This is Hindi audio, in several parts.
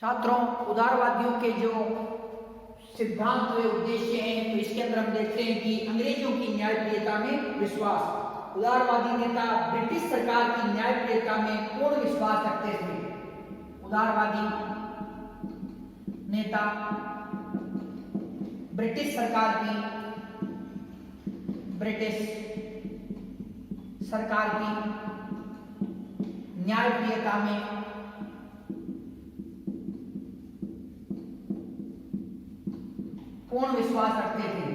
छात्रों, उदारवादियों के जो सिद्धांत व उद्देश्य हैं, तो इसके अंदर हम देखते हैं कि अंग्रेजों की न्यायप्रियता में विश्वास। उदारवादी नेता ब्रिटिश सरकार की न्यायप्रियता में पूर्ण विश्वास रखते थे। उदारवादी नेता ब्रिटिश सरकार की न्यायप्रियता में पूर्ण विश्वास रखते थे।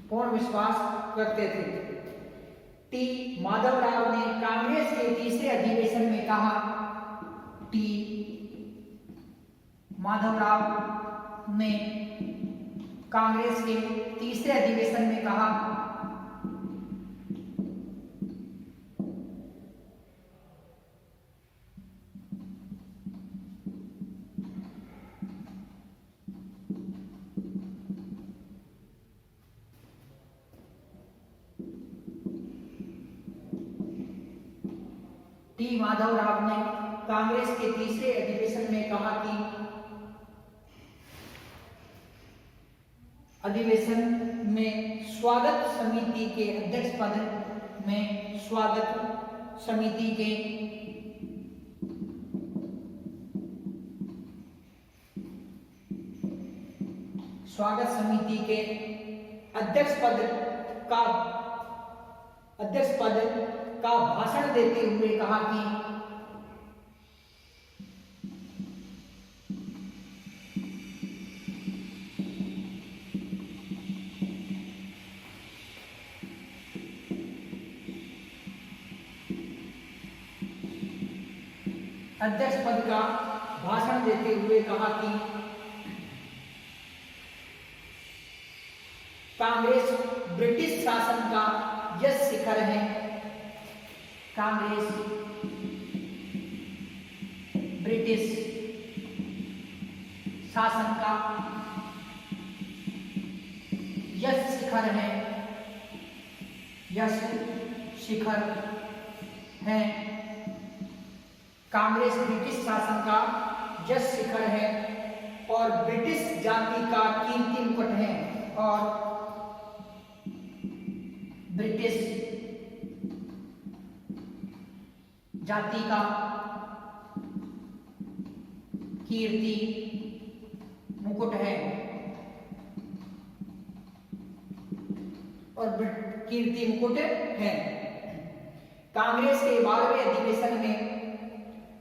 पूर्ण विश्वास रखते थे। टी माधवराव ने कांग्रेस के तीसरे अधिवेशन में कहा। टी माधवराव ने कांग्रेस के तीसरे अधिवेशन में कहा, टी माधवराव ने कांग्रेस के तीसरे अधिवेशन में कहा कि अधिवेशन में स्वागत समिति के अध्यक्ष पद में स्वागत समिति के अध्यक्ष पद का भाषण देते हुए कहा कि कांग्रेस ब्रिटिश शासन का यश शिखर है। कांग्रेस ब्रिटिश शासन का यश शिखर है। कांग्रेस ब्रिटिश शासन का यश शिखर है और ब्रिटिश जाति का कीर्ति मुकुट है। और ब्रिटिश जाति का कीर्ति मुकुट है। कांग्रेस के 12वें अधिवेशन में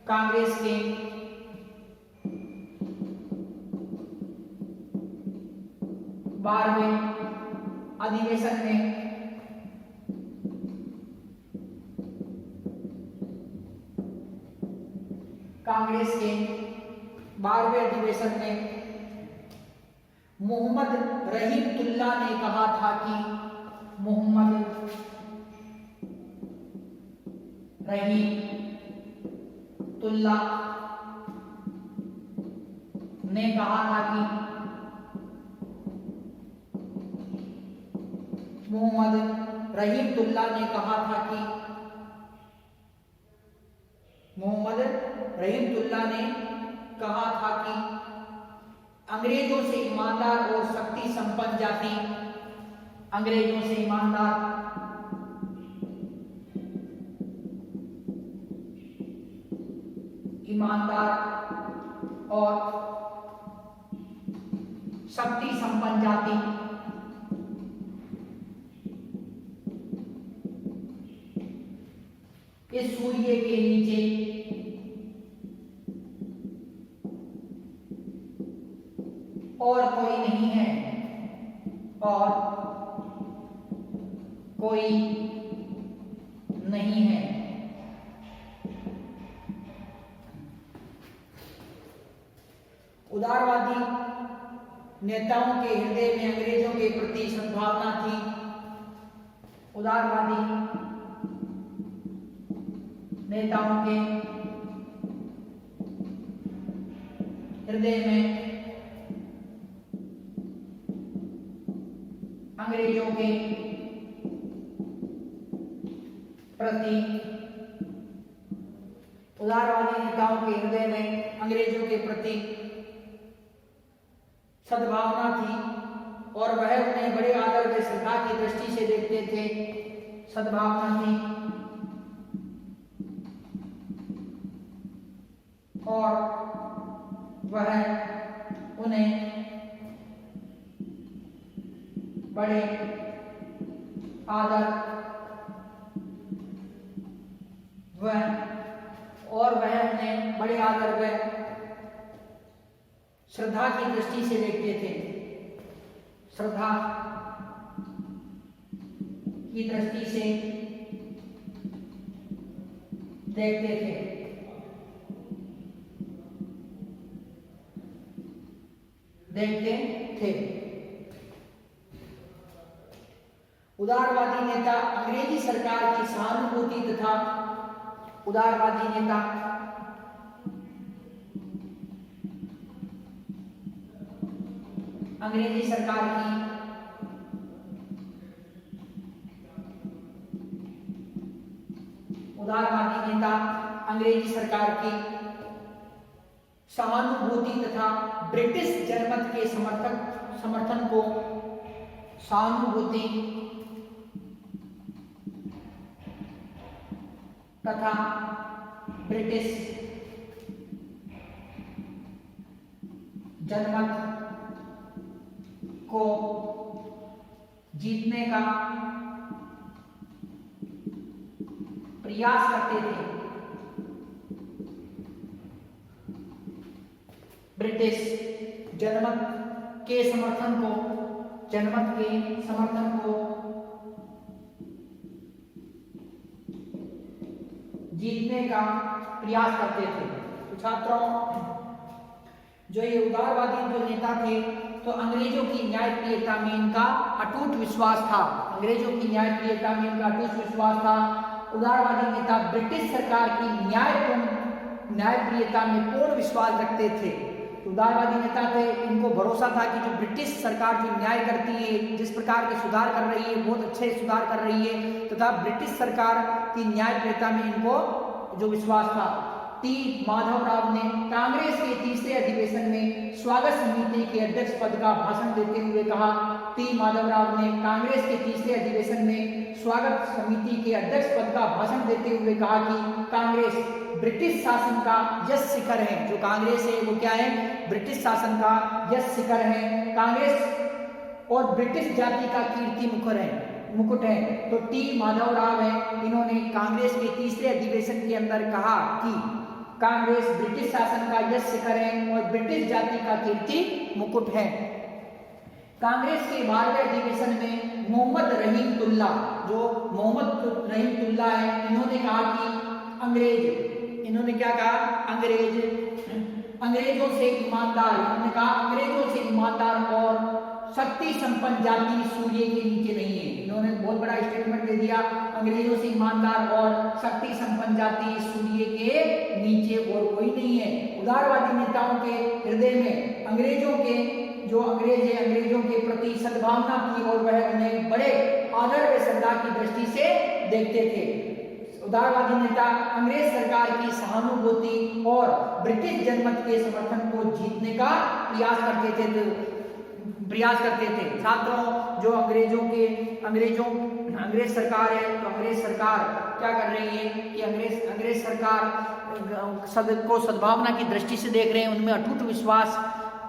कांग्रेस के 12वें अधिवेशन में मोहम्मद रहीमतुल्लाह ने कहा था कि मोहम्मद रहीमतुल्लाह ने कहा था कि अंग्रेजों से ईमानदार और शक्ति संपन्न जाति इस सूर्य के नीचे और कोई नहीं है। उदारवादी नेताओं के हृदय में अंग्रेजों के प्रति सद्भावना थी। उदारवादी नेताओं के हृदय में अंग्रेजों के प्रति उदारवादी नेताओं के हृदय में अंग्रेजों के प्रति सद्भावना थी और वह उन्हें बड़े आदर व श्रद्धा की दृष्टि से देखते थे। सद्भावना थी और वह उन्हें बड़े आदर व श्रद्धा की दृष्टि से देखते थे। श्रद्धा की दृष्टि से देखते थे। उदारवादी नेता अंग्रेजी सरकार की सहानुभूति तथा उदारवादी नेता अंग्रेजी सरकार की उदारवादी नेता अंग्रेजी सरकार की सहानुभूति तथा ब्रिटिश जनमत के समर्थन को सहानुभूति तथा ब्रिटिश जनमत को जीतने का प्रयास करते थे। ब्रिटिश जनमत के समर्थन को जीतने का प्रयास करते थे। तो छात्रों, जो ये उदारवादी जो नेता थे, तो अंग्रेजों की न्यायप्रियता में इनका अटूट विश्वास था। अंग्रेजों की न्यायप्रियता में इनका अटूट विश्वास था। उदारवादी नेता ब्रिटिश सरकार की न्यायप्रियता में पूर्ण विश्वास रखते थे। तो उदारवादी नेता थे, इनको भरोसा था कि जो ब्रिटिश सरकार जो न्याय करती है, जिस प्रकार के सुधार कर रही है, बहुत अच्छे सुधार कर रही है, तथा ब्रिटिश सरकार की न्यायप्रियता में इनको जो विश्वास था। टी माधवराव ने कांग्रेस के तीसरे अधिवेशन में स्वागत समिति के अध्यक्ष पद का भाषण देते हुए कहा। टी माधवराव ने कांग्रेस के तीसरे अधिवेशन में स्वागत समिति के अध्यक्ष पद का भाषण देते हुए कहा कि कांग्रेस ब्रिटिश शासन का यश शिखर है। जो कांग्रेस है वो क्या है? ब्रिटिश शासन का यश शिखर है। कांग्रेस और ब्रिटिश जाति का कीर्ति मुकुट है। तो टी माधवराव है, इन्होंने कांग्रेस के तीसरे अधिवेशन के अंदर कहा कि कांग्रेस ब्रिटिश शासन का यश शिखर है और ब्रिटिश जाति का कीर्ति मुकुट है। कांग्रेस के 12वें अधिवेशन में मोहम्मद रहीमतुल्ला है, इन्होंने कहा कि इन्होंने क्या कहा? अंग्रेजों से ईमानदार और शक्ति संपन्न जाति सूर्य के नीचे नहीं है। इन्होंने बहुत बड़ा स्टेटमेंट दे दिया, अंग्रेजों से ईमानदार और शक्ति संपन्न जाति सूर्य के नीचे और कोई नहीं है। उदारवादी नेताओं के हृदय में अंग्रेजों के प्रति सद्भावना थी और वह उन्हें बड़े आदर व श्रद्धा की दृष्टि से देखते थे। उदारवादी नेता अंग्रेज सरकार की सहानुभूति और ब्रिटिश जनमत के समर्थन को जीतने का प्रयास करते थे। छात्रों, जो अंग्रेज सरकार है, तो अंग्रेज सरकार क्या कर रही है कि अंग्रेज सरकार को सद्भावना की दृष्टि से देख रहे हैं, उनमें अटूट विश्वास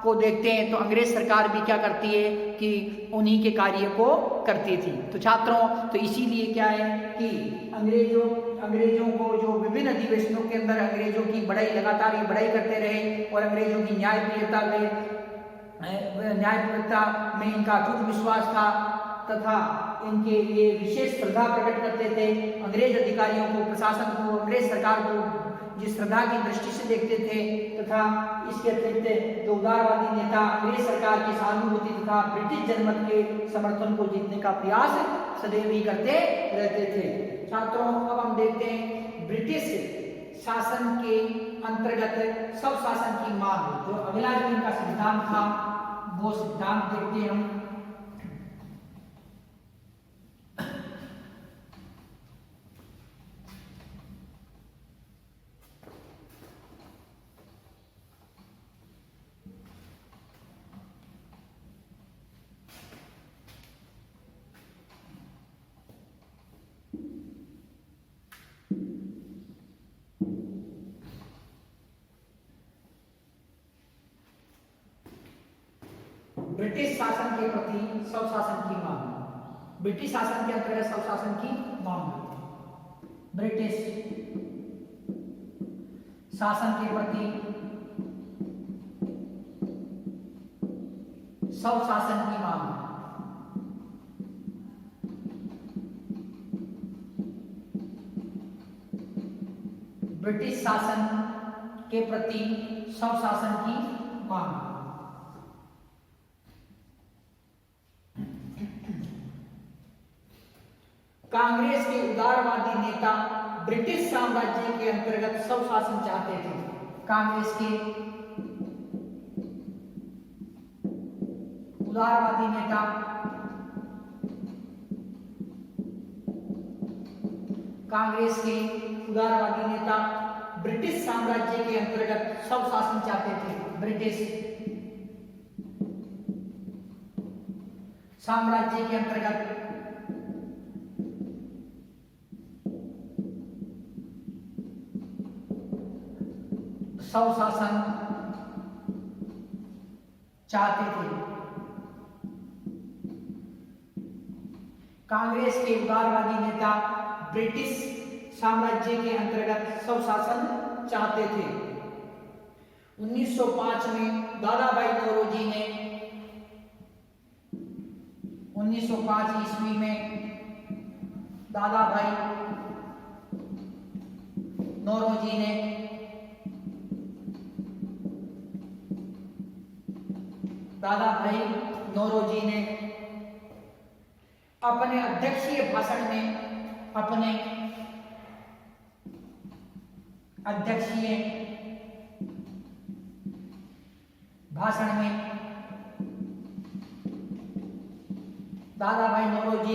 को देखते हैं। तो अंग्रेज सरकार भी क्या करती है कि उन्हीं के कार्य को करती थी। तो छात्रों, तो इसीलिए क्या है कि अंग्रेजों को जो विभिन्न अधिवेशनों के अंदर अंग्रेजों की लगातार बढ़ाई करते रहे और अंग्रेजों की न्यायप्रियता में इनका अटूट विश्वास था तथा इनके लिए विशेष श्रद्धा प्रकट करते थे। अंग्रेज अधिकारियों को, प्रशासन को, अंग्रेज सरकार को जिस श्रद्धा की दृष्टि से देखते थे तथा इसके अतिरिक्त जो उदारवादी नेता अंग्रेज सरकार की सहानुभूति तथा ब्रिटिश जनमत के समर्थन को जीतने का प्रयास सदैव ही करते रहते थे। छात्रों, अब हम देखते हैं ब्रिटिश शासन के अंतर्गत सब शासन की मांग। जो अगला जो इनका सिद्धांत था वो सिद्धांत देखते हैं हम। ब्रिटिश शासन के प्रति स्वशासन की मांग। ब्रिटिश शासन के अंतर्गत स्वशासन की मांग, ब्रिटिश शासन के प्रति स्वशासन की मांग। ब्रिटिश शासन के प्रति स्वशासन की मांग। कांग्रेस के उदारवादी नेता ब्रिटिश साम्राज्य के अंतर्गत स्वशासन चाहते थे। कांग्रेस के उदारवादी नेता ब्रिटिश साम्राज्य के अंतर्गत स्वशासन चाहते थे। ब्रिटिश साम्राज्य के अंतर्गत स्वशासन चाहते थे। कांग्रेस के उदारवादी नेता ब्रिटिश साम्राज्य के अंतर्गत स्वशासन चाहते थे। 1905 में दादाभाई नौरोजी ने 1905 ईस्वी में दादाभाई नौरोजी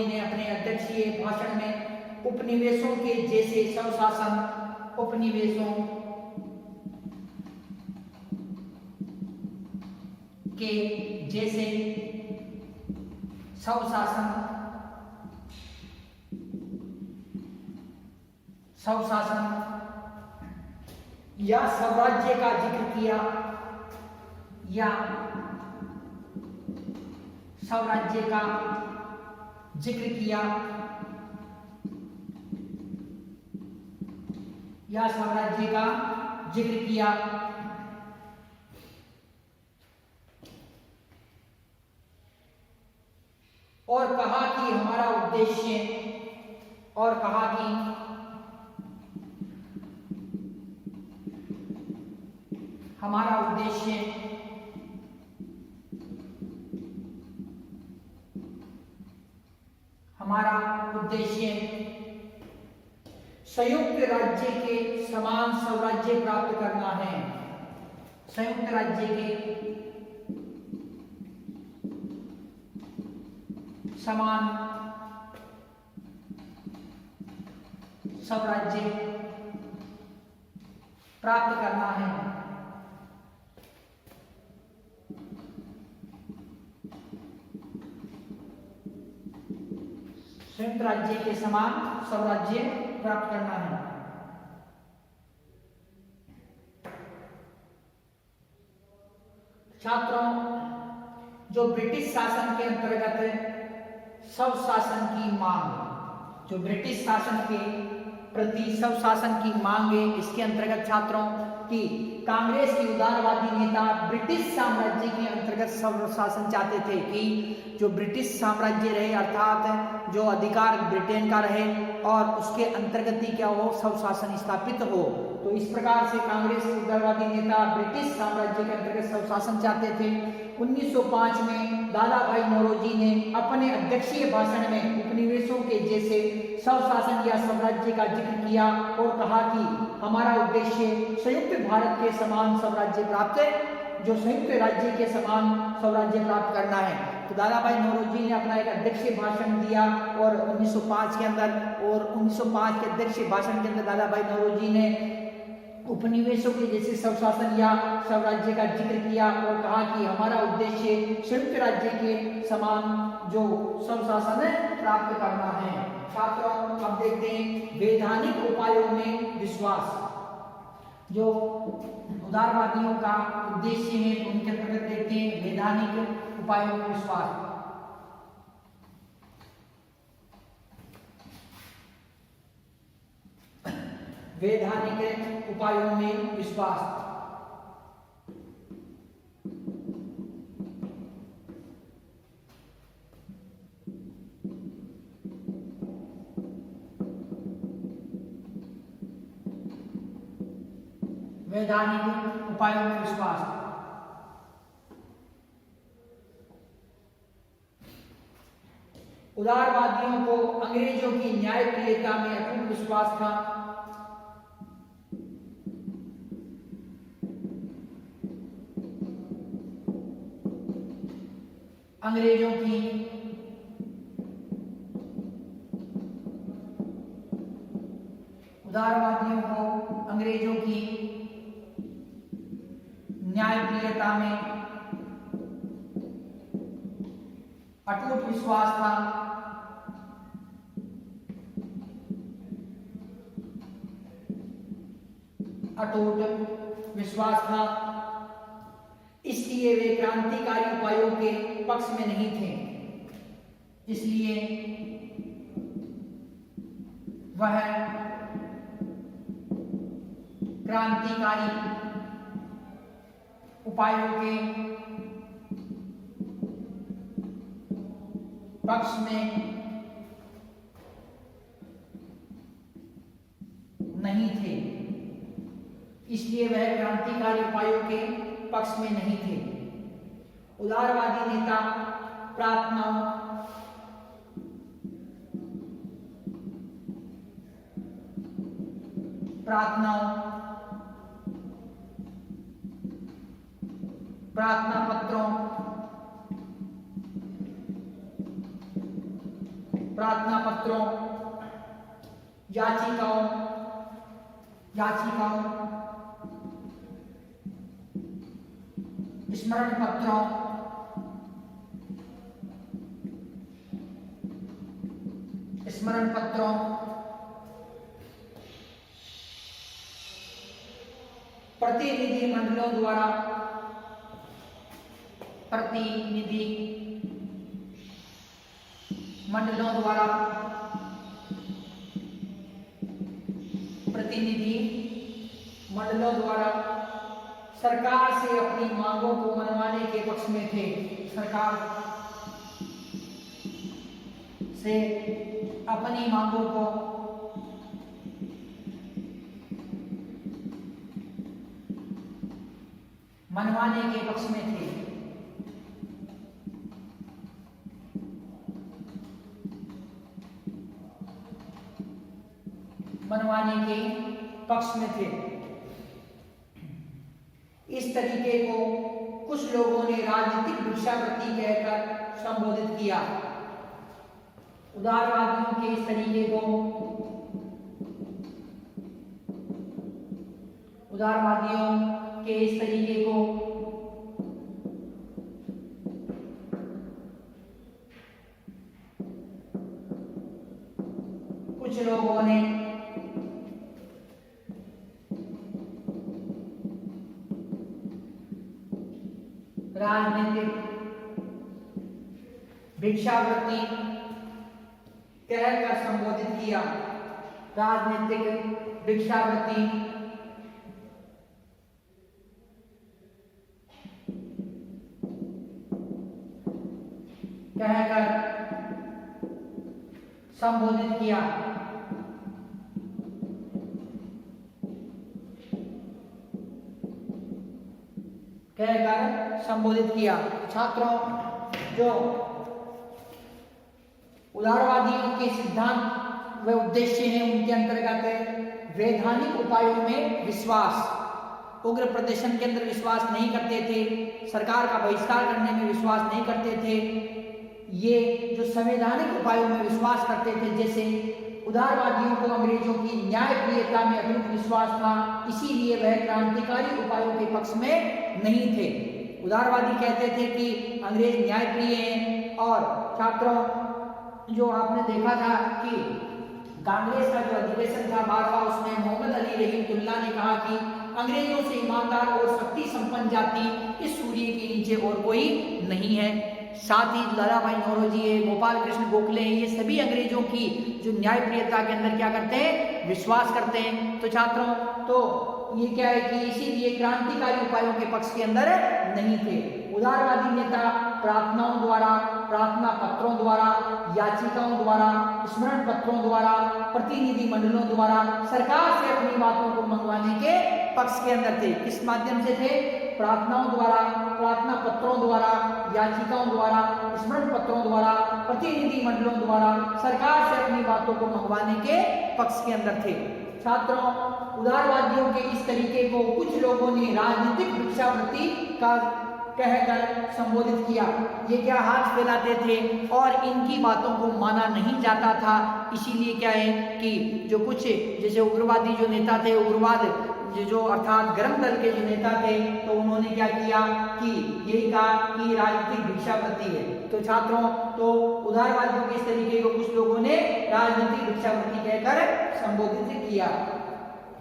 ने अपने अध्यक्षीय भाषण में उपनिवेशों के जैसे स्वशासन या स्वराज्य का जिक्र किया या स्वराज्य का जिक्र किया और कहा कि हमारा उद्देश्य संयुक्त राज्य के समान स्वराज्य प्राप्त करना है। संयुक्त राज्य के समान स्वराज्य प्राप्त करना है। संयुक्त राज्य के समान स्वराज्य प्राप्त करना है। छात्रों, जो ब्रिटिश शासन के अंतर्गत स्वशासन की मांग, जो ब्रिटिश शासन के प्रति स्वशासन की मांग है, इसके अंतर्गत छात्रों की कांग्रेस के उदारवादी नेता ब्रिटिश साम्राज्य के अंतर्गत स्वशासन चाहते थे कि जो ब्रिटिश साम्राज्य रहे, अर्थात जो अधिकार ब्रिटेन का रहे और उसके अंतर्गत ही क्या हो, स्वशासन स्थापित हो। तो इस प्रकार से कांग्रेस के उदारवादी नेता ब्रिटिश साम्राज्य के अंतर्गत स्वशासन चाहते थे। 1905 में दादाभाई नौरोजी ने अपने अध्यक्षीय भाषण में उपनिवेशों के जैसे स्वशासन या स्वराज्य का जिक्र किया और कहा कि हमारा उद्देश्य संयुक्त भारत के समान स्वराज्य प्राप्त, जो संयुक्त राज्य के समान स्वराज्य प्राप्त करना है। तो दादाभाई नौरोजी ने अपना एक अध्यक्षीय भाषण दिया और 1905 के अंदर, और 1905 के अध्यक्षीय भाषण के अंदर दादाभाई नौरोजी ने उपनिवेशों के जैसे स्वशासन या स्वराज्य का जिक्र किया और कहा कि हमारा उद्देश्य संयुक्त राज्य के समान जो स्वशासन प्राप्त करना है। छात्रों, अब देखते हैं वैधानिक उपायों में विश्वास। जो उदारवादियों का उद्देश्य है उनके अंतर्गत देखते हैं वैधानिक उपायों में विश्वास। वैधानिक उपायों में विश्वास। वैधानिक उपायों में विश्वास। उदारवादियों को अंग्रेजों की न्यायप्रियता में अटूट विश्वास था। अंग्रेजों की उदारवादियों को अंग्रेजों की न्यायप्रियता में अटूट विश्वास था। अटूट विश्वास था, इसलिए वे क्रांतिकारी उपायों के पक्ष में नहीं थे। इसलिए वह क्रांतिकारी उपायों के पक्ष में नहीं थे। इसलिए वह क्रांतिकारी उपायों के पक्ष में नहीं थे। उदारवादी नेता प्रार्थनाओं प्रार्थना पत्रों, याचिकाओं, स्मरण पत्रों, प्रतिनिधि मंडलों द्वारा सरकार से अपनी मांगों को मनवाने के पक्ष में थे। सरकार से अपनी मांगों को मनवाने के पक्ष में थे। इस तरीके को कुछ लोगों ने राजनीतिक भिक्षावृत्ति कहकर संबोधित किया। उदारवादियों के इस तरीके को कुछ लोगों ने राजनीतिक भिक्षावृत्ति कहकर संबोधित किया। राजनीतिक भिक्षावृत्ति कहकर संबोधित किया। छात्रों, जो उदारवादियों के सिद्धांत व उद्देश्य हैं, उनके अंतर्गत वैधानिक उपायों में विश्वास, उग्र प्रदर्शन के अंदर विश्वास नहीं करते थे, सरकार का बहिष्कार करने में विश्वास नहीं करते थे। ये जो संवैधानिक उपायों में विश्वास करते थे, जैसे उदारवादियों को अंग्रेजों की न्यायप्रियता में अटूट विश्वास था, इसीलिए वह क्रांतिकारी उपायों के पक्ष में नहीं थे। उदारवादी कहते थे कि अंग्रेज न्यायप्रिय हैं। और छात्रों, जो आपने देखा था कि कांग्रेस का जो अधिवेशन था बार बार, उसमें मोहम्मद अली रहमतुल्लाह ने कहा कि अंग्रेजों से ईमानदार और शक्ति संपन्न जाति इस सूर्य के नीचे और कोई नहीं है। साथ ही लाला भाई नौरोजी है, गोपाल कृष्ण गोखले हैं, ये सभी अंग्रेजों की जो न्यायप्रियता के अंदर क्या करते हैं, विश्वास करते हैं। तो छात्रों, तो ये क्या है कि इसीलिए क्रांतिकारी उपायों के पक्ष के अंदर नहीं थे। उदारवादी नेता प्रार्थनाओं द्वारा, प्रार्थना पत्रों द्वारा, याचिकाओं द्वारा, स्मरण पत्रों द्वारा, प्रतिनिधि मंडलों द्वारा सरकार से अपनी बातों को मंगवाने के पक्ष के अंदर थे। किस माध्यम से थे? प्रार्थनाओं द्वारा, प्रार्थना पत्रों द्वारा, याचिकाओं द्वारा, स्मरण पत्रों द्वारा, प्रतिनिधि मंडलों द्वारा सरकार से अपनी बातों को मंगवाने के पक्ष के अंदर थे। छात्रों, उदारवादियों के इस तरीके को कुछ लोगों ने राजनीतिक भिक्षावृत्ति का कहकर संबोधित किया। ये क्या हाथ फैलाते थे और इनकी बातों को माना नहीं जाता था। इसीलिए क्या है कि जो कुछ जैसे उग्रवादी जो नेता थे, उग्रवाद जो अर्थात गरम दल के जो नेता थे, तो उन्होंने क्या किया कि यही कहा कि राजनीतिक भिक्षावृत्ति है। तो छात्रों, तो उदारवादियों के इस तरीके को कुछ लोगों ने राजनीतिक भिक्षावृत्ति कहकर संबोधित किया।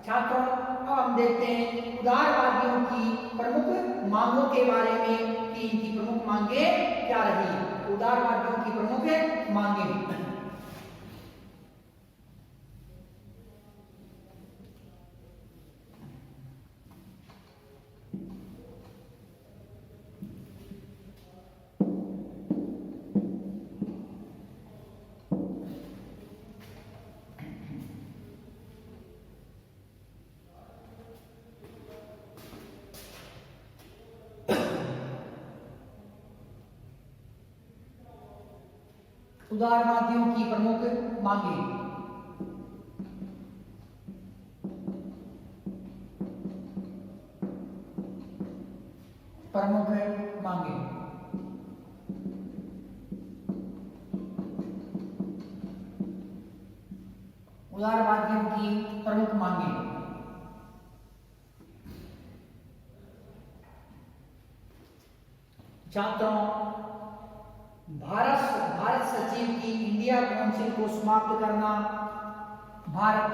छात्रों, अब हम देखते हैं उदारवादियों की प्रमुख मांगों के बारे में कि इनकी प्रमुख मांगे क्या रही। उदारवादियों की प्रमुख मांगे, उदारवादियों की प्रमुख मांगे, प्रमुख मांगे। उदारवादियों की प्रमुख मांगे। छात्रों, भारत सचिव की इंडिया काउंसिल को समाप्त करना, भारत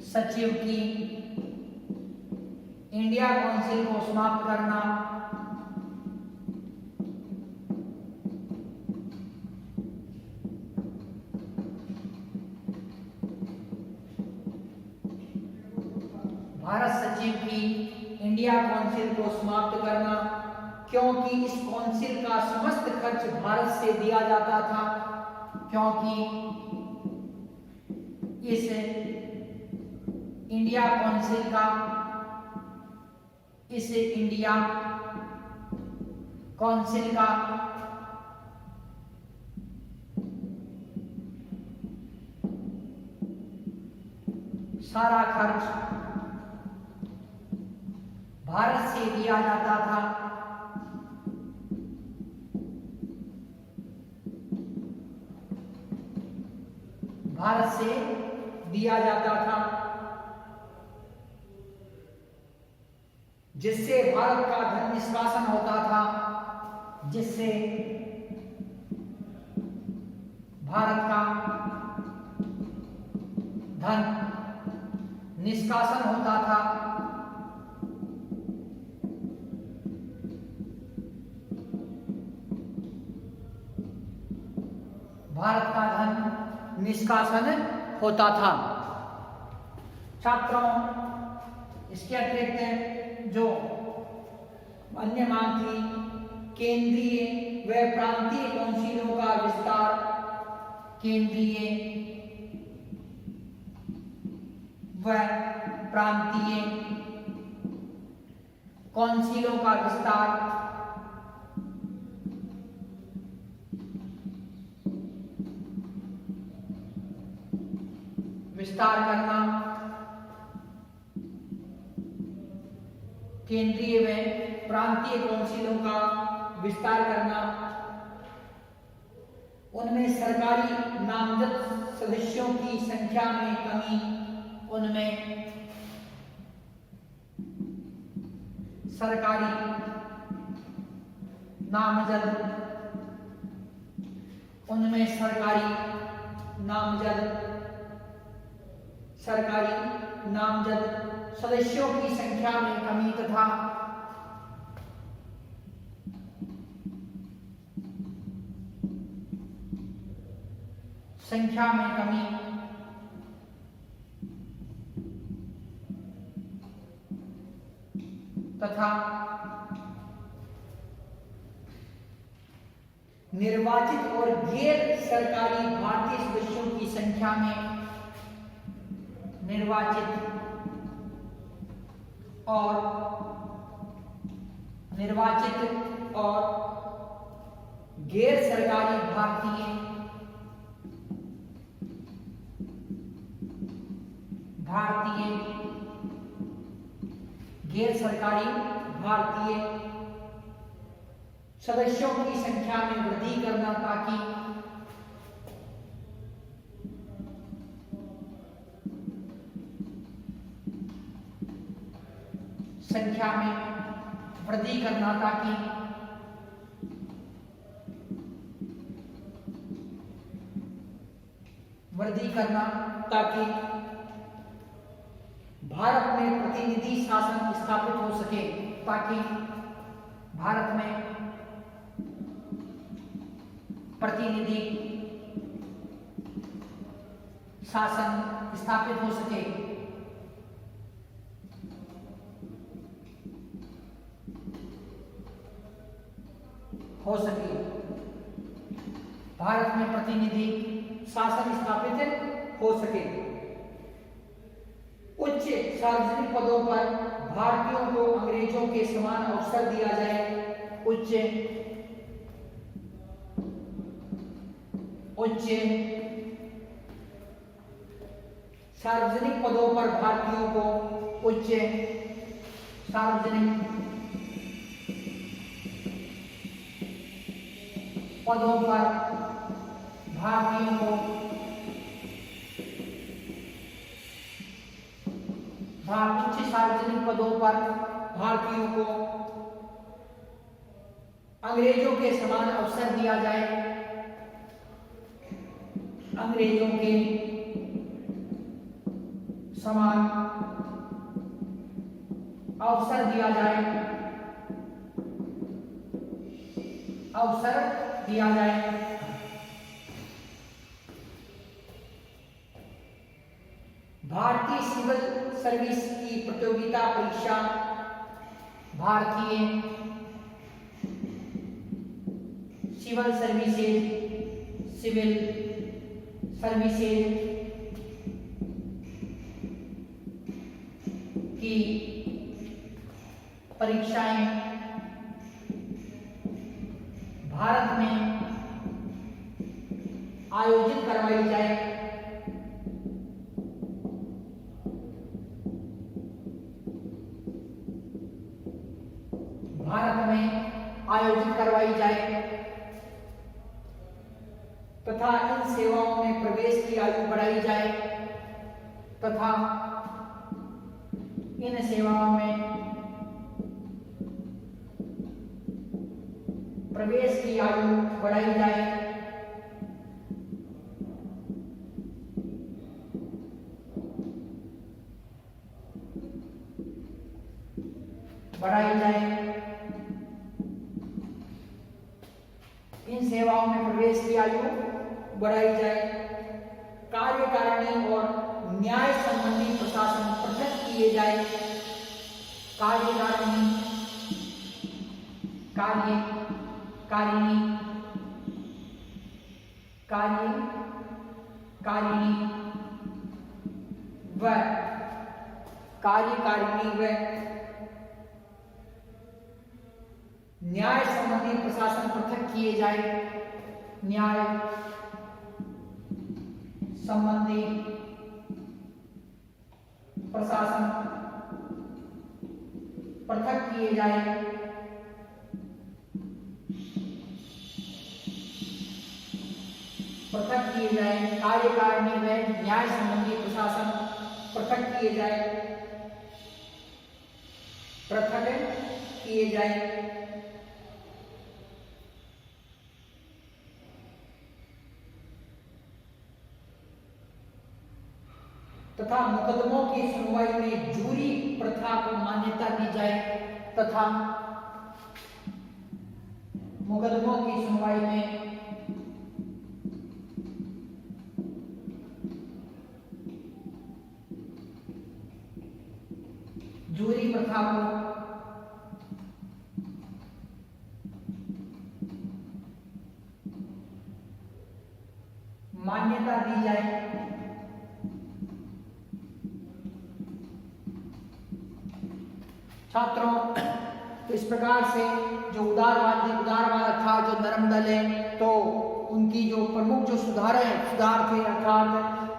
सचिव की इंडिया काउंसिल को समाप्त करना, भारत सचिव की इंडिया काउंसिल को समाप्त करना, क्योंकि इस काउंसिल का समस्त खर्च भारत से दिया जाता था, क्योंकि इस इंडिया काउंसिल का, इस इंडिया काउंसिल का सारा खर्च भारत से दिया जाता था। भारत से दिया जाता था, जिससे भारत का धन निष्कासन होता था, जिससे भारत का धन निष्कासन होता था। भारत का धन निष्कासन होता था। छात्रों, इसके अतिरिक्त जो अन्य मांग थी, केंद्रीय व प्रांतीय काउंसिलों का विस्तार, केंद्रीय व प्रांतीय काउंसिलों का विस्तार, करना, केंद्रीय व प्रांतीय काउंसिलों का विस्तार करना, उनमें सरकारी नामजद सदस्यों की संख्या में कमी, उनमें सरकारी नामजद, उनमें सरकारी नामजद सदस्यों की संख्या में कमी तथा संख्या में कमी तथा निर्वाचित और गैर सरकारी भारतीय सदस्यों की संख्या में निर्वाचित और गैर सरकारी भारतीय सदस्यों की संख्या में वृद्धि करना ताकि भारत में प्रतिनिधि शासन स्थापित हो सके, ताकि भारत में प्रतिनिधि शासन स्थापित हो सके। भारत में प्रतिनिधि शासन स्थापित हो सके। उच्च सार्वजनिक पदों पर भारतीयों को अंग्रेजों के समान अवसर दिया जाए। उच्च सार्वजनिक पदों पर भारतीयों को अंग्रेजों के समान अवसर दिया जाए। अंग्रेजों के समान अवसर दिया जाए। भारतीय सिविल सर्विस की प्रतियोगिता परीक्षा भारतीय सिविल सर्विसेज की परीक्षाएं भारत में आयोजित करवाई जाए। तथा इन सेवाओं में प्रवेश की आयु बढ़ाई जाए। कार्यकारिणी और न्याय संबंधी प्रशासन पृथक किए जाए। कार्यकारिणी व न्याय संबंधी प्रशासन पृथक किए जाए। न्याय संबंधी प्रशासन पृथक किए जाए। कार्यकारिणी व न्याय संबंधी प्रशासन पृथक किए जाए। तथा मुकदमों की सुनवाई में जूरी प्रथा को मान्यता दी जाए। जूरी प्रथा को मान्यता दी जाए। छात्रों, तो इस प्रकार से जो उदारवाद था, जो नरम दल है, तो उनकी जो प्रमुख जो सुधार थे, अर्थात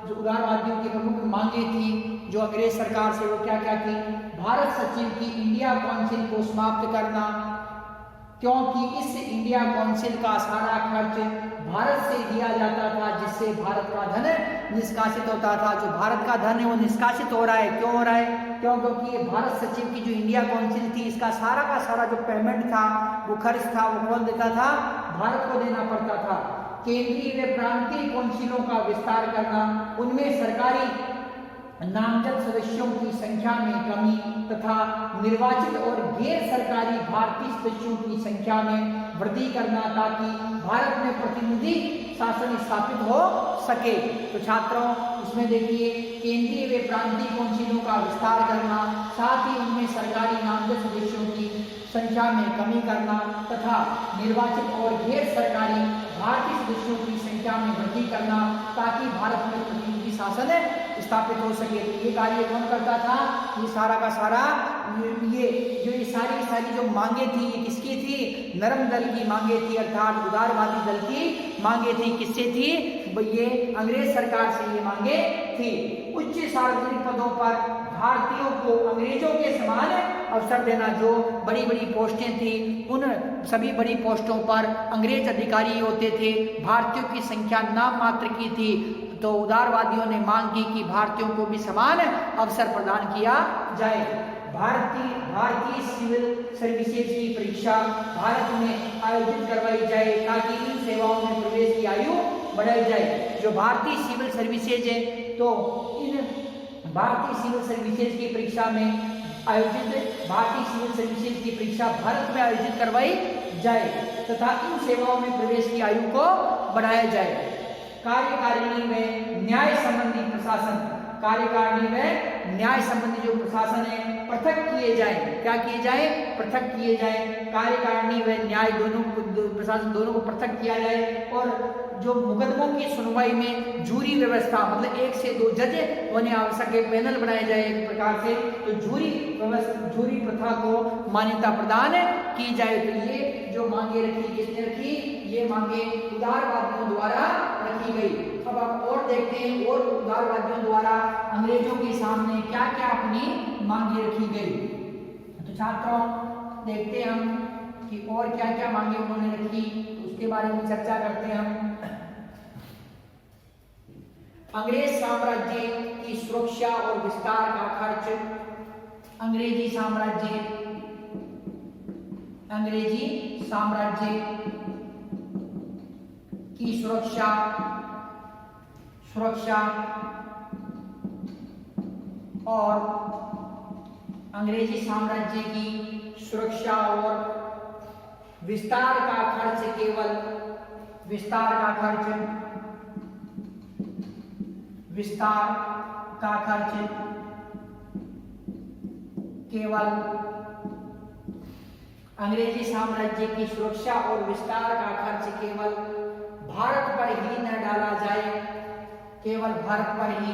जो उदारवादियों की प्रमुख मांगे थी जो अंग्रेज सरकार से, वो क्या क्या थी? भारत सचिव की इंडिया काउंसिल को समाप्त करना, क्योंकि इस इंडिया काउंसिल का सारा खर्च भारत से दिया जाता था, जिससे भारत का धन निष्कासित होता था। जो भारत का धन है वो निष्कासित हो रहा है। क्यों हो रहा है? क्योंकि भारत सचिव की जो इंडिया काउंसिल थी, इसका सारा का सारा जो पेमेंट था, वो खर्च था, वो कौन देता था? भारत को देना पड़ता था। केंद्रीय व प्रांतीय काउंसिलों का विस्तार करना, उनमें सरकारी नामजद सदस्यों की संख्या में कमी तथा निर्वाचित और गैर सरकारी भारतीय सदस्यों की संख्या में वृद्धि करना, ताकि भारत में प्रतिनिधि शासन स्थापित हो सके। तो छात्रों, इसमें देखिए, केंद्रीय व प्रांतीय काउंसिलों का विस्तार करना, साथ ही उनमें सरकारी नामजद सदस्यों की संख्या में कमी करना तथा निर्वाचित और गैर सरकारी भारतीय सदस्यों की संख्या में वृद्धि करना, ताकि भारत में प्रतिनिधि शासन स्थापित हो सके। तो ये कार्य कौन करता था? ये सारा का सारा ये सारी जो मांगे थी, ये किसकी थी? नरम दल की मांगे थी, अर्थात उदारवादी दल की मांगे थी। किससे थी? ये अंग्रेज सरकार से ये मांगे थी। उच्च सार्वजनिक पदों पर भारतीयों को अंग्रेजों के समान अवसर देना। जो बड़ी बड़ी पोस्टें थी, उन सभी बड़ी पोस्टों पर अंग्रेज अधिकारी होते थे। भारतीयों की संख्या नाम मात्र की थी। तो उदारवादियों ने मांग की कि भारतीयों को भी समान अवसर प्रदान किया जाए। भारतीय सिविल सर्विसेज की परीक्षा भारत में आयोजित करवाई जाए, ताकि इन सेवाओं में प्रवेश की आयु बढ़ाई जाए। जो भारतीय सिविल सर्विसेज है, तो इन भारतीय सिविल सर्विसेज की परीक्षा में भारतीय सिविल सर्विसेज की परीक्षा भारत में आयोजित करवाई जाए तथा इन सेवाओं में प्रवेश की आयु को बढ़ाया जाए। कार्यकारिणी में न्याय संबंधी प्रशासन, कार्यकारिणी में न्याय संबंधी जो प्रशासन है पृथक किए जाए। क्या किए जाए? पृथक किए जाए। कार्यकारिणी व न्याय दोनों प्रशासन दोनों को पृथक किया जाए। और जो मुकदमों की सुनवाई में जूरी व्यवस्था, मतलब 1 से 2 जज होने आवश्यक है, पैनल बनाए जाए एक प्रकार से। तो जूरी प्रथा को मान्यता प्रदान की जाए। तो ये जो मांगे रखी, किसने रखी? ये मांगे उदारवादियों द्वारा रखी गई। अब आप और देखते हैं, और उदारवादियों द्वारा अंग्रेजों के सामने क्या क्या अपनी मांगे रखी गई। तो छात्रों, देखते हैं हम कि और क्या क्या मांगे उन्होंने रखी, तो उसके बारे में चर्चा करते हैं हम। अंग्रेज साम्राज्य की सुरक्षा और विस्तार का खर्च। अंग्रेजी साम्राज्य की सुरक्षा और अंग्रेजी साम्राज्य की सुरक्षा और विस्तार का खर्च केवल अंग्रेजी साम्राज्य की सुरक्षा और विस्तार का खर्च केवल भारत पर ही न डाला जाए, केवल भारत पर ही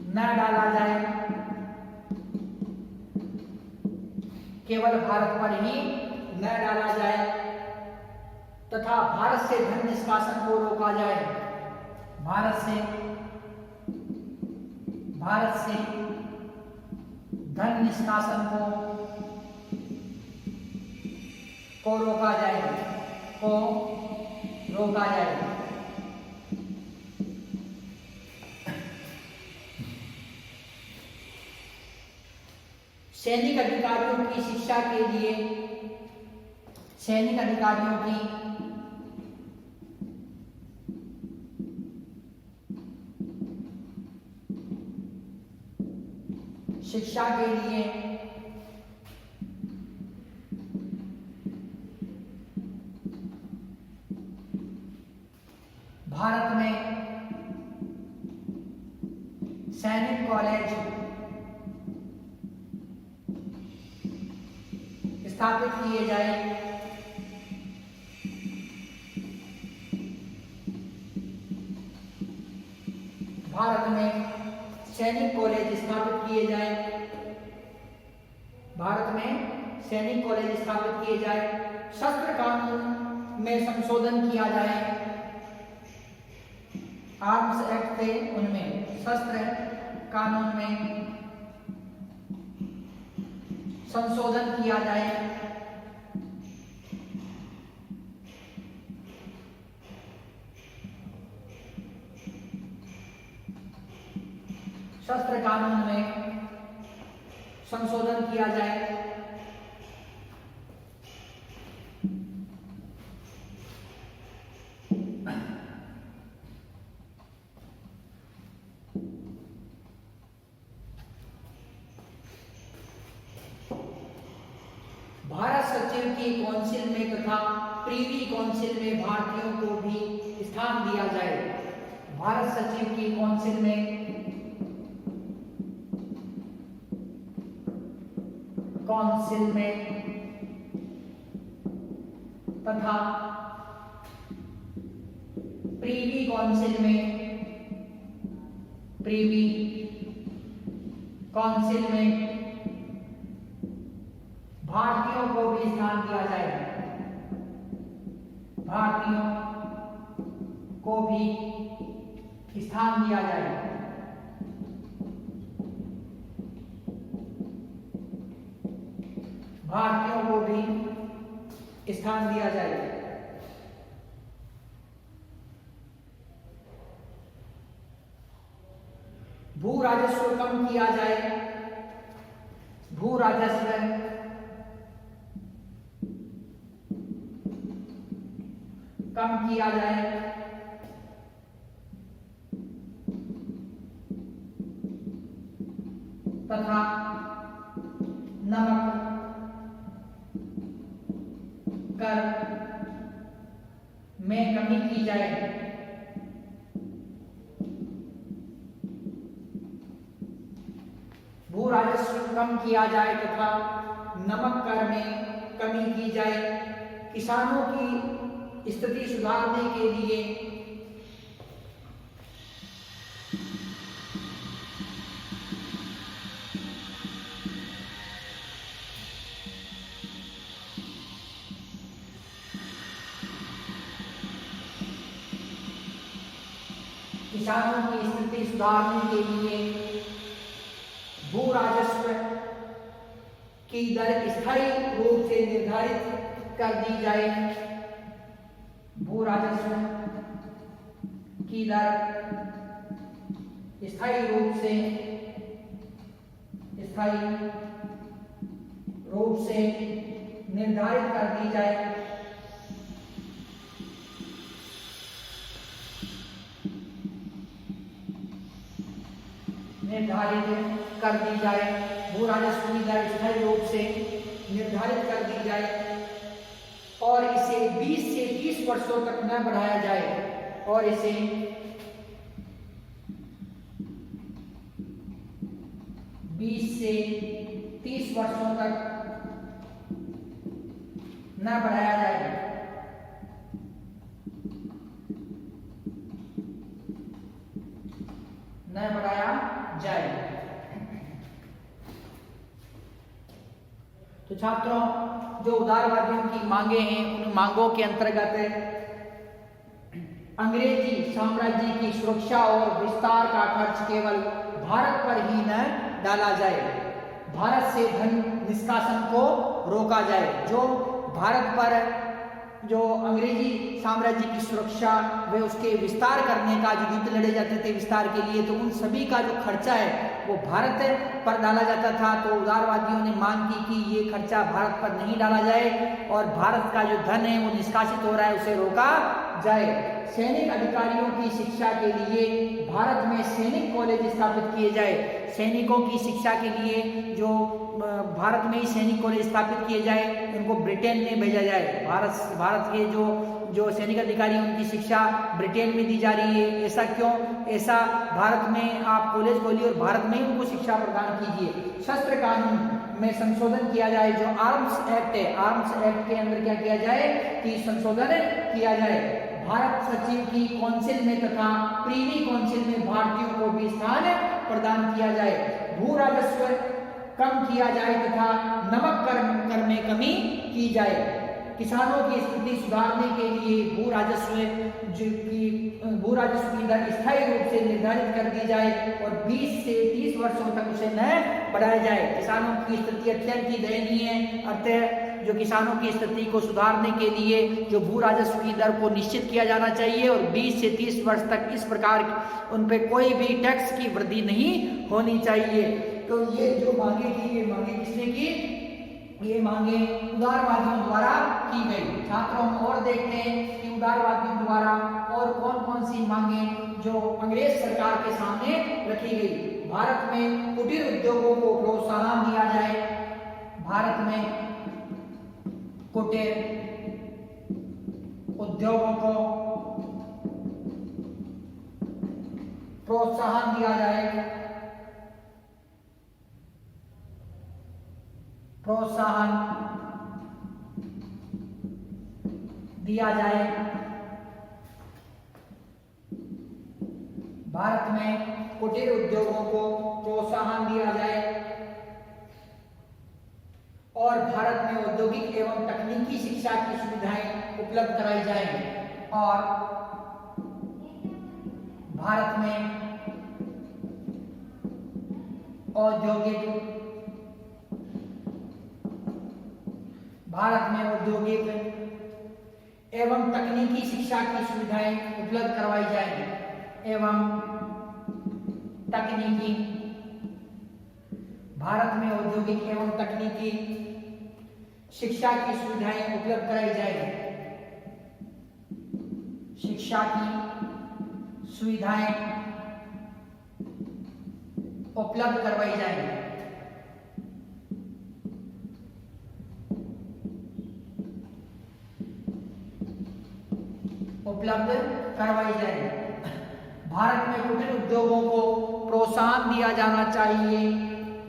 न डाला जाए, केवल भारत पर ही न डाला जाए तथा भारत से धन निष्कासन को रोका जाए। भारत से धन निष्कासन को रोका जाए। सैनिक अधिकारियों की शिक्षा के लिए भारत में सैनिक कॉलेज स्थापित किए जाए। भारत में सैनिक कॉलेज स्थापित किए जाए। भारत में सैनिक कॉलेज स्थापित किए जाए। शस्त्र कानून में संशोधन किया जाए। आर्म्स एक्ट थे, उनमें शस्त्र कानून में संशोधन किया जाए। शस्त्र कानून में संशोधन किया जाए। भारत सचिव की काउंसिल में तथा प्रीवी काउंसिल में भारतीयों को भी स्थान दिया जाए। भारत सचिव की काउंसिल में तथा प्रीवी काउंसिल में भारतीयों को भी स्थान दिया जाए। भारतीयों को भी स्थान दिया जाए। भारतीयों को भी स्थान दिया जाए। भू राजस्व कम किया जाए। भू राजस्व कम किया जाए। तथा नमक कर में कमी की जाए। भू राजस्व कम किया जाए तथा नमक कर में कमी की जाए। किसानों की स्थिति सुधारने के लिए भू राजस्व की दर स्थायी रूप से निर्धारित कर दी जाए। भू राजस्व की दर स्थायी रूप से निर्धारित कर दी जाए। भू राजस्व की दर स्थायी रूप से निर्धारित कर दी जाए और इसे 20 से 30 वर्षों तक न बढ़ाया जाए। और इसे 20 से 30 वर्षों तक न बढ़ाया जाए। तो छात्रों, जो उदारवादियों की मांगे हैं, उन मांगों के अंतर्गत अंग्रेजी साम्राज्य की सुरक्षा और विस्तार का खर्च केवल भारत पर ही न डाला जाए। भारत से धन निष्कासन को रोका जाए। जो भारत पर जो अंग्रेजी साम्राज्य की सुरक्षा व उसके विस्तार करने का जो युद्ध लड़े जाते थे विस्तार के लिए, तो उन सभी का जो खर्चा है वो भारत पर डाला जाता था। तो उदारवादियों ने मांग की कि ये खर्चा भारत पर नहीं डाला जाए और भारत का जो धन है वो निष्कासित हो रहा है उसे रोका जाए। सैनिक अधिकारियों की शिक्षा के लिए भारत में सैनिक कॉलेज स्थापित किए जाए। सैनिकों की शिक्षा के लिए जो भारत में ही सैनिक कॉलेज स्थापित किए जाए, उनको ब्रिटेन में भेजा जाए। भारत के जो सैनिक अधिकारी हैं उनकी शिक्षा ब्रिटेन में दी जा रही है, ऐसा क्यों? ऐसा भारत में आप कॉलेज खोलिए और भारत में ही उनको शिक्षा प्रदान कीजिए। शस्त्र कानून में संशोधन किया जाए, जो आर्म्स एक्ट है, आर्म्स एक्ट के अंदर क्या किया जाए कि संशोधन किया जाए। भारत सचिव की काउंसिल में तथा प्रीवी काउंसिल में भारतीयों को भी स्थान प्रदान किया जाए। भू राजस्व कम किया जाए तथा नमक कर में कमी की जाए। किसानों की स्थिति सुधारने के लिए भू राजस्व की दर स्थायी रूप से निर्धारित कर दी जाए और 20 से 30 वर्षों तक उसे न बढ़ाया जाए। किसानों की स्थिति अत्यंत ही दयनीय है, अतः जो किसानों की स्थिति को सुधारने के लिए जो भू राजस्व की दर को निश्चित किया जाना चाहिए और 20 से 30 वर्ष तक इस प्रकार उन पे कोई भी टैक्स की वृद्धि नहीं होनी चाहिए। तो ये जो मांगे की, ये मांगे किसने की? ये मांगे उदारवादियों द्वारा की गई। छात्रों हम और देखते हैं कि उदारवादियों द्वारा और कौन कौन सी मांगे जो अंग्रेज सरकार के सामने रखी गई। भारत में कुटीर उद्योगों को प्रोत्साहन दिया जाए। भारत में कुटीर उद्योगों को प्रोत्साहन दिया जाए, प्रोत्साहन दिया जाए। भारत में कुटीर उद्योगों को प्रोत्साहन दिया जाए और भारत में औद्योगिक एवं तकनीकी शिक्षा की सुविधाएं उपलब्ध कराई जाए और भारत में औद्योगिक एवं तकनीकी शिक्षा की सुविधाएं उपलब्ध करवाई जाएंगी। एवं तकनीकी, भारत में औद्योगिक एवं तकनीकी शिक्षा की सुविधाएं उपलब्ध कराई जाएंगी। शिक्षा की सुविधाएं उपलब्ध करवाई जाएंगी। उपलब्ध करवाई जाए। भारत में कुटीर उद्योगों को प्रोत्साहन दिया जाना चाहिए।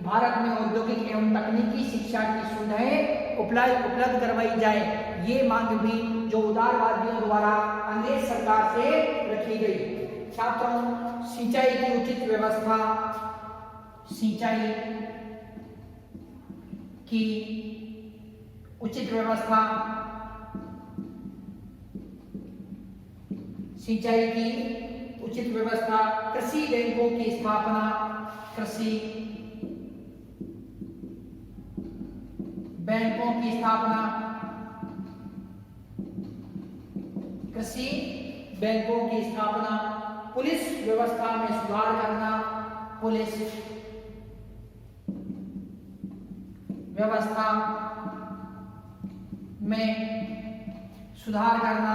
भारत में औद्योगिक एवं तकनीकी शिक्षा की सुविधाएं उपलब्ध करवाई जाए। ये मांग भी जो उदारवादियों द्वारा अंग्रेज सरकार से रखी गई। छात्रों, सिंचाई की उचित व्यवस्था, सिंचाई की उचित व्यवस्था, सिंचाई की उचित व्यवस्था, कृषि बैंकों की स्थापना, कृषि बैंकों की स्थापना, कृषि बैंकों की स्थापना, पुलिस व्यवस्था में सुधार करना, पुलिस व्यवस्था में सुधार करना,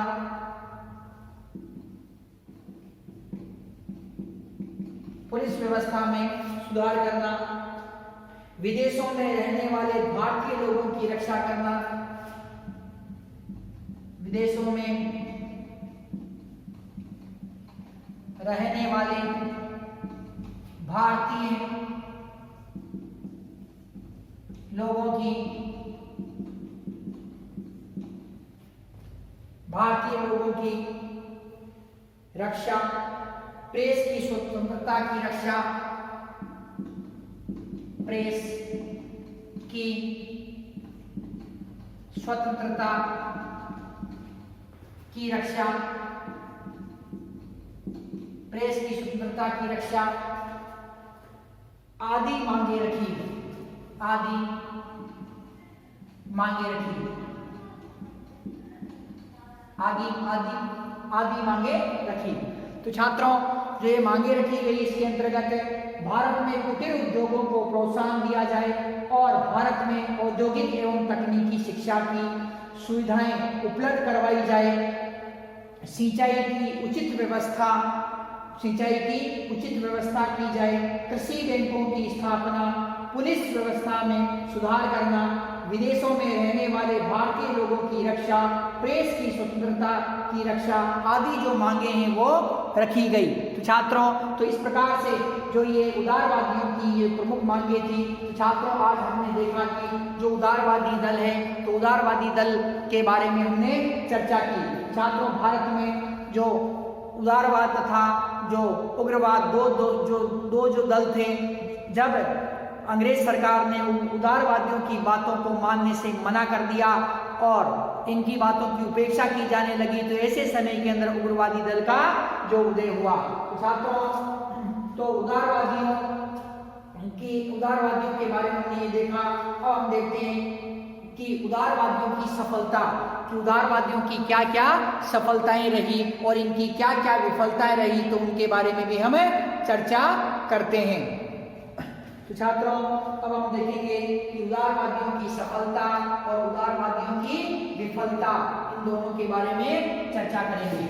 पुलिस व्यवस्था में सुधार करना, विदेशों में रहने वाले भारतीय लोगों की रक्षा करना, विदेशों में रहने वाले भारतीय लोगों की रक्षा, प्रेस की स्वतंत्रता की रक्षा, प्रेस की स्वतंत्रता की रक्षा, प्रेस की स्वतंत्रता की रक्षा आदि मांगे रखी, आदि मांगे रखी, आदि मांगे रखी। तो छात्रों, जो ये मांगे रखी गई इसके अंतर्गत भारत में कुटीर उद्योगों को प्रोत्साहन दिया जाए और भारत में औद्योगिक एवं तकनीकी शिक्षा की सुविधाएं उपलब्ध करवाई जाए, सिंचाई की उचित व्यवस्था की जाए, कृषि बैंकों की स्थापना, पुलिस व्यवस्था में सुधार करना, विदेशों में रहने वाले भारतीय लोगों की रक्षा, प्रेस की स्वतंत्रता की रक्षा आदि जो मांगे हैं वो रखी गई। तो छात्रों, तो इस प्रकार से जो ये उदारवादियों की ये प्रमुख मांगे थी। तो छात्रों, आज हमने देखा कि जो उदारवादी दल है, तो उदारवादी दल के बारे में हमने चर्चा की। छात्रों, भारत में जो उदारवाद तथा जो उग्रवाद दो जो दल थे, जब अंग्रेज सरकार ने उदारवादियों की बातों को मानने से मना कर दिया और इनकी बातों की उपेक्षा की जाने लगी, तो ऐसे समय के अंदर उग्रवादी दल का जो उदय हुआ। तो छात्रों, तो उदारवादियों के बारे में हमने ये देखा। अब हम देखते हैं कि उदारवादियों की सफलता, कि उदारवादियों की क्या क्या सफलताएं रही और इनकी क्या क्या विफलताएं रही, तो उनके बारे में भी हम चर्चा करते हैं। तो छात्रों, अब हम देखेंगे कि उदारवादियों की सफलता और उदारवादियों की विफलता, इन दोनों के बारे में चर्चा करेंगे।